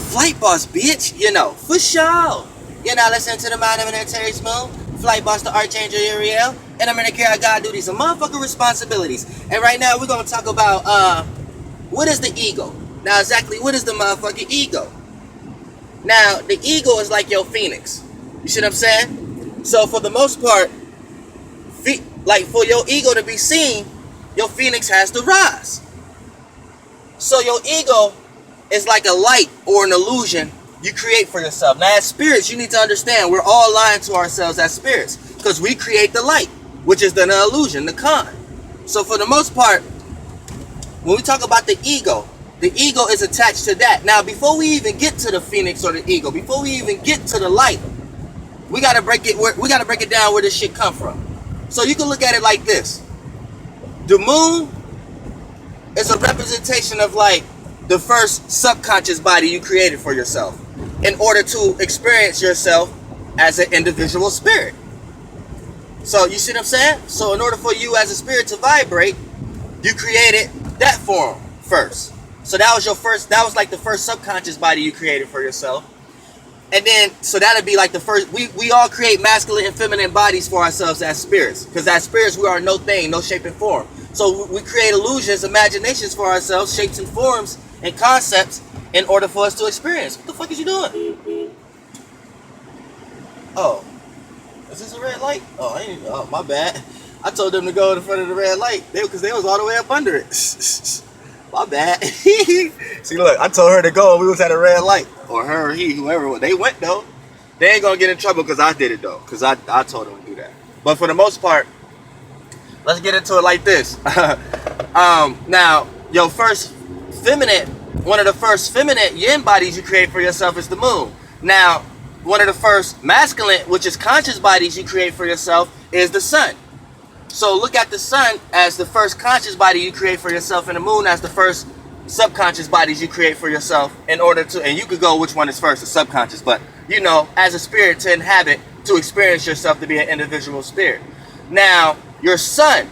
Flight Boss, bitch. You know, for sure. You're not listening to the Mind of an Terry Smooth, Flight Boss, the Archangel Uriel, and I'm gonna carry out God duties and motherfucking responsibilities. And right now we're gonna talk about what is the ego? Now exactly what is the motherfucking ego? Now the ego is like your phoenix. You see what I'm saying? So for the most part, like for your ego to be seen, your phoenix has to rise. So your ego is like a light or an illusion you create for yourself. Now as spirits, you need to understand we're all lying to ourselves as spirits because we create the light, which is the illusion, the con. So for the most part, when we talk about the ego is attached to that. Now before we even get to the phoenix or the ego, before we even get to the light, we gotta break it down where this shit come from. So you can look at it like this. The moon is a representation of like the first subconscious body you created for yourself in order to experience yourself as an individual spirit. So you see what I'm saying? So in order for you as a spirit to vibrate, you created that form first. So that was like the first subconscious body you created for yourself. And then, so that'd be like the first, we all create masculine and feminine bodies for ourselves as spirits. Because as spirits, we are no thing, no shape and form. So we create illusions, imaginations for ourselves, shapes and forms and concepts in order for us to experience. What the fuck is you doing? Oh, is this a red light? Oh, my bad. I told them to go in front of the red light because they was all the way up under it. My bad. See, look, I told her to go and we was at a red light. Or her or he, whoever. They went, though. They ain't going to get in trouble because I did it, though. Because I told them to do that. But for the most part, let's get into it like this. Now, your first one of the first feminine yin bodies you create for yourself is the moon. Now, one of the first masculine, which is conscious bodies you create for yourself is the sun. So look at the sun as the first conscious body you create for yourself and the moon as the first subconscious bodies you create for yourself in order to, and you could go which one is first, the subconscious, but you know, as a spirit to inhabit, to experience yourself to be an individual spirit. Now, your sun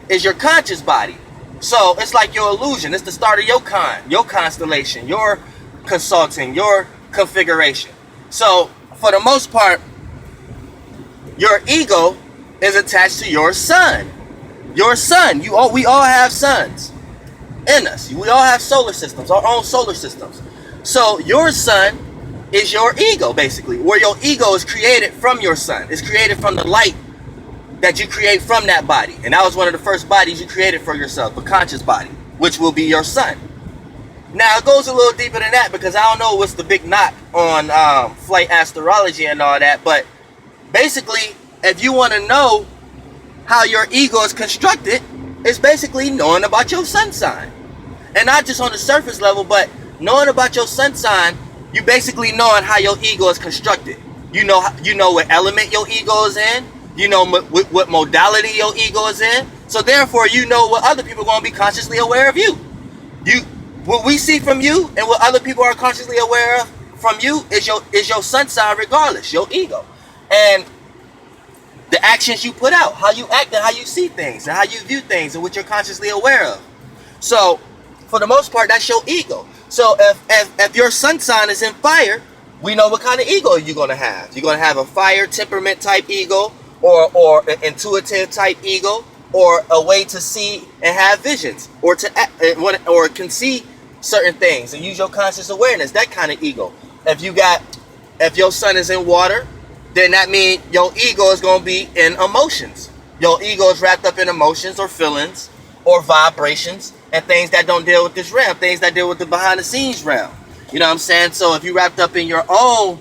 is your conscious body. So it's like your illusion. It's the start of your constellation, your consulting, your configuration. So for the most part, your ego is attached to your sun. Your sun. We all have suns in us. We all have solar systems, our own solar systems. So your sun is your ego, basically, where your ego is created from your sun. It's created from the light that you create from that body. And that was one of the first bodies you created for yourself, a conscious body, which will be your sun. Now, it goes a little deeper than that because I don't know what's the big knock on flight astrology and all that, but basically, if you want to know how your ego is constructed, it's basically knowing about your sun sign. And not just on the surface level, but knowing about your sun sign, you basically knowing how your ego is constructed. You know what element your ego is in. You know what modality your ego is in. So therefore, you know what other people are going to be consciously aware of you. What we see from you and what other people are consciously aware of from you is your sun sign regardless, your ego. And the actions you put out, how you act and how you see things and how you view things and what you're consciously aware of. So for the most part, that's your ego. So if your sun sign is in fire, we know what kind of ego you're going to have. You're going to have a fire temperament type ego or an intuitive type ego or a way to see and have visions or to act, or can see certain things and use your conscious awareness, that kind of ego. If your sun is in water, then that means your ego is going to be in emotions. Your ego is wrapped up in emotions or feelings or vibrations and things that don't deal with this realm, things that deal with the behind the scenes realm. You know what I'm saying? So if you're wrapped up in your own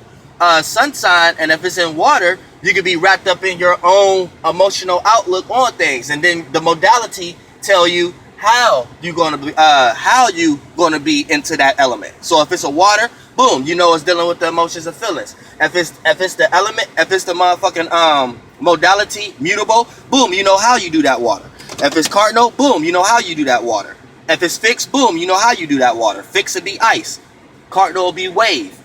sun sign, and if it's in water, you could be wrapped up in your own emotional outlook on things. And then the modality tell you how you gonna be into that element. So if it's a water, boom, you know it's dealing with the emotions and feelings. If it's the element, if it's the motherfucking modality, mutable, boom, you know how you do that water. If it's cardinal, boom, you know how you do that water. If it's fixed, boom, you know how you do that water. Fixed will be ice, cardinal will be wave,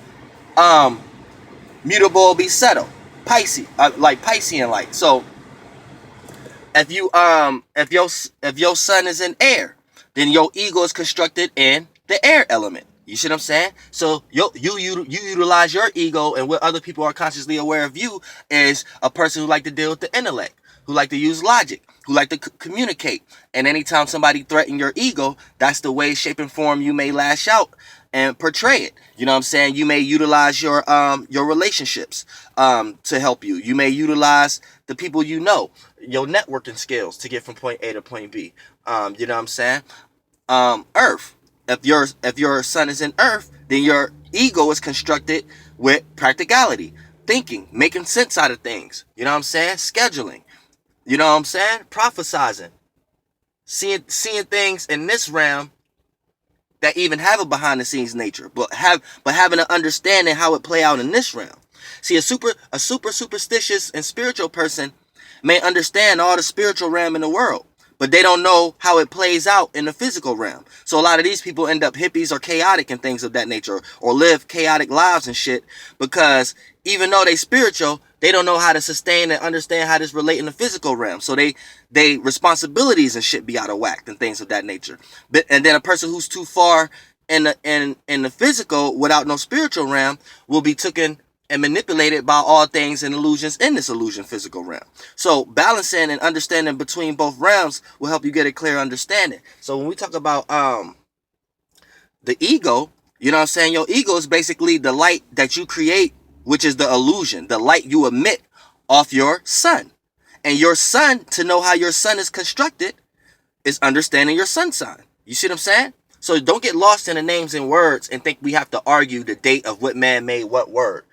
mutable will be settle, Pisces, like Piscean light. So if your sun is in air, then your ego is constructed in the air element. You see what I'm saying? So you utilize your ego, and what other people are consciously aware of you is a person who like to deal with the intellect, who like to use logic, who like to communicate. And anytime somebody threatens your ego, that's the way, shape, and form you may lash out and portray it. You know what I'm saying? You may utilize your relationships to help you. You may utilize the people you know, your networking skills to get from point A to point B. You know what I'm saying? Earth. If your sun is in Earth, then your ego is constructed with practicality, thinking, making sense out of things. You know what I'm saying? Scheduling. You know what I'm saying? Prophesizing. Seeing things in this realm that even have a behind the scenes nature, but having an understanding how it play out in this realm. See, a super superstitious and spiritual person may understand all the spiritual realm in the world, but they don't know how it plays out in the physical realm. So a lot of these people end up hippies or chaotic and things of that nature, or live chaotic lives and shit, because even though they spiritual, they don't know how to sustain and understand how this relate in the physical realm. So they responsibilities and shit be out of whack and things of that nature. And then a person who's too far in the physical without no spiritual realm will be taken and manipulated by all things and illusions in this illusion physical realm. So balancing and understanding between both realms will help you get a clear understanding. So when we talk about the ego, you know what I'm saying? Your ego is basically the light that you create, which is the illusion, the light you emit off your sun. And your sun, to know how your sun is constructed, is understanding your sun sign. You see what I'm saying? So don't get lost in the names and words and think we have to argue the date of what man made what word.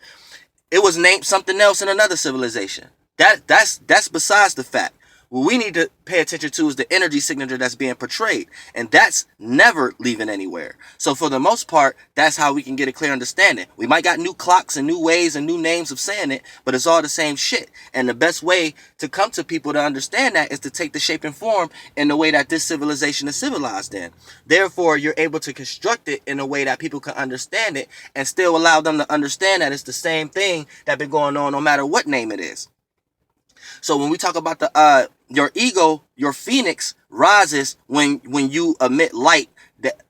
It was named something else in another civilization. That's besides the fact. What we need to pay attention to is the energy signature that's being portrayed, and that's never leaving anywhere. So for the most part, that's how we can get a clear understanding. We might got new clocks and new ways and new names of saying it, but it's all the same shit. And the best way to come to people to understand that is to take the shape and form in the way that this civilization is civilized in. Therefore, you're able to construct it in a way that people can understand it and still allow them to understand that it's the same thing that's been going on no matter what name it is. So when we talk about the your ego, your phoenix rises when you emit light that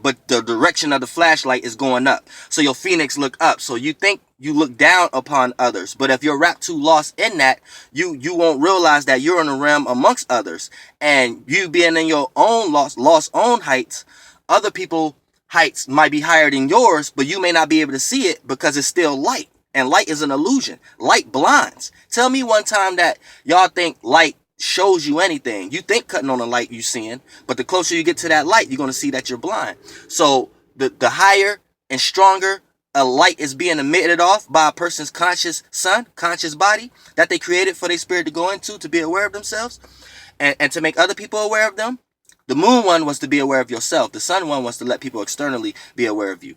but the direction of the flashlight is going up. So your phoenix look up. So you think you look down upon others, but if you're wrapped too lost in that, you won't realize that you're in a realm amongst others, and you being in your own lost own heights, other people heights might be higher than yours, but you may not be able to see it because it's still light. And light is an illusion. Light blinds. Tell me one time that y'all think light shows you anything. You think cutting on a light you seeing, but the closer you get to that light, you're going to see that you're blind. So the higher and stronger a light is being emitted off by a person's conscious sun, conscious body that they created for their spirit to go into, to be aware of themselves and to make other people aware of them. The moon one was to be aware of yourself. The sun one was to let people externally be aware of you.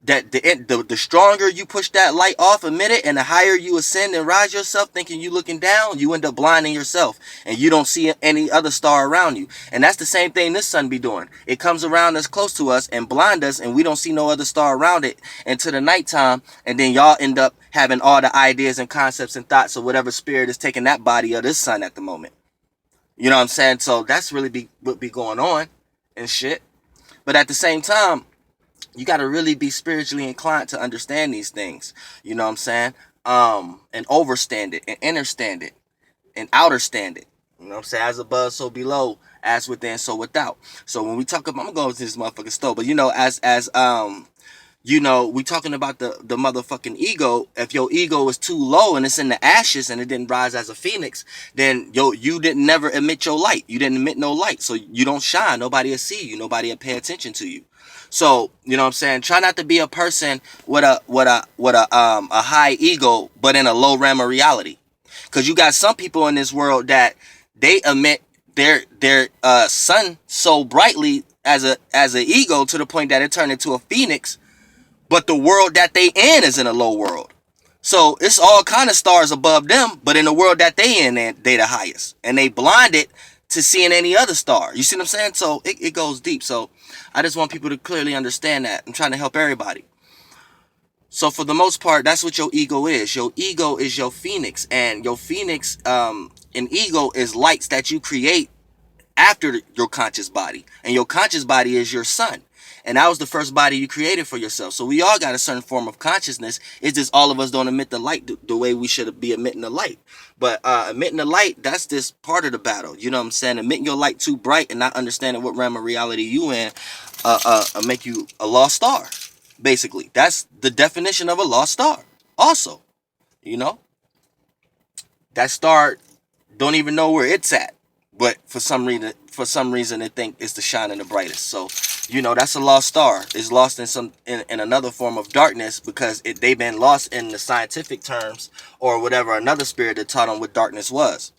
That the stronger you push that light off, emit it, and the higher you ascend and rise yourself, thinking you looking down, you end up blinding yourself, and you don't see any other star around you. And that's the same thing this sun be doing. It comes around us, close to us, and blind us, and we don't see no other star around it until the nighttime, and then y'all end up having all the ideas and concepts and thoughts of whatever spirit is taking that body of this sun at the moment. You know what I'm saying? So that's really what be going on and shit. But at the same time, you got to really be spiritually inclined to understand these things. You know what I'm saying? And overstand it and understand it and outerstand it. You know what I'm saying? As above, so below, as within, so without. So when we talk about, I'm going to this motherfucking stove, but you know, you know, we talking about the motherfucking ego. If your ego is too low and it's in the ashes and it didn't rise as a phoenix, then you didn't never emit your light. You didn't emit no light. So you don't shine. Nobody will see you. Nobody will pay attention to you. So, you know what I'm saying? Try not to be a person with a high ego, but in a low realm of reality. Cause you got some people in this world that they emit their sun so brightly as a ego to the point that it turned into a phoenix. But the world that they in is in a low world. So it's all kind of stars above them, but in the world that they in, they the highest. And they blinded to seeing any other star. You see what I'm saying? So it goes deep. So I just want people to clearly understand that. I'm trying to help everybody. So for the most part, that's what your ego is. Your ego is your phoenix. And your phoenix and ego is lights that you create after your conscious body. And your conscious body is your sun. And that was the first body you created for yourself. So we all got a certain form of consciousness. It's just all of us don't emit the light the way we should be emitting the light. But emitting the light, that's just part of the battle. You know what I'm saying? Emitting your light too bright and not understanding what realm of reality you in make you a lost star. Basically, that's the definition of a lost star. Also, you know, that star don't even know where it's at, but for some reason they think it's the shining the brightest. So, you know, that's a lost star. It's lost in another form of darkness because they've been lost in the scientific terms or whatever another spirit that taught them what darkness was.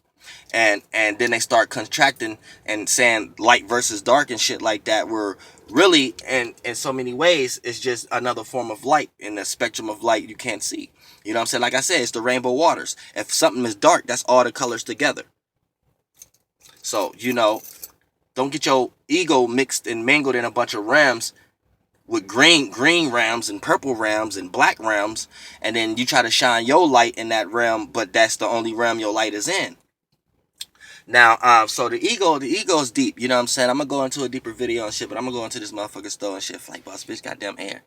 And then they start contracting and saying light versus dark and shit like that, where really in so many ways it's just another form of light in the spectrum of light you can't see. You know what I'm saying? Like I said, it's the rainbow waters. If something is dark, that's all the colors together. So, you know, don't get your ego mixed and mangled in a bunch of realms with green realms and purple realms and black realms, and then you try to shine your light in that realm, but that's the only realm your light is in. Now, so the ego is deep. You know what I'm saying? I'm gonna go into a deeper video and shit, but I'm gonna go into this motherfucking store and shit. Flight boss, bitch, goddamn air.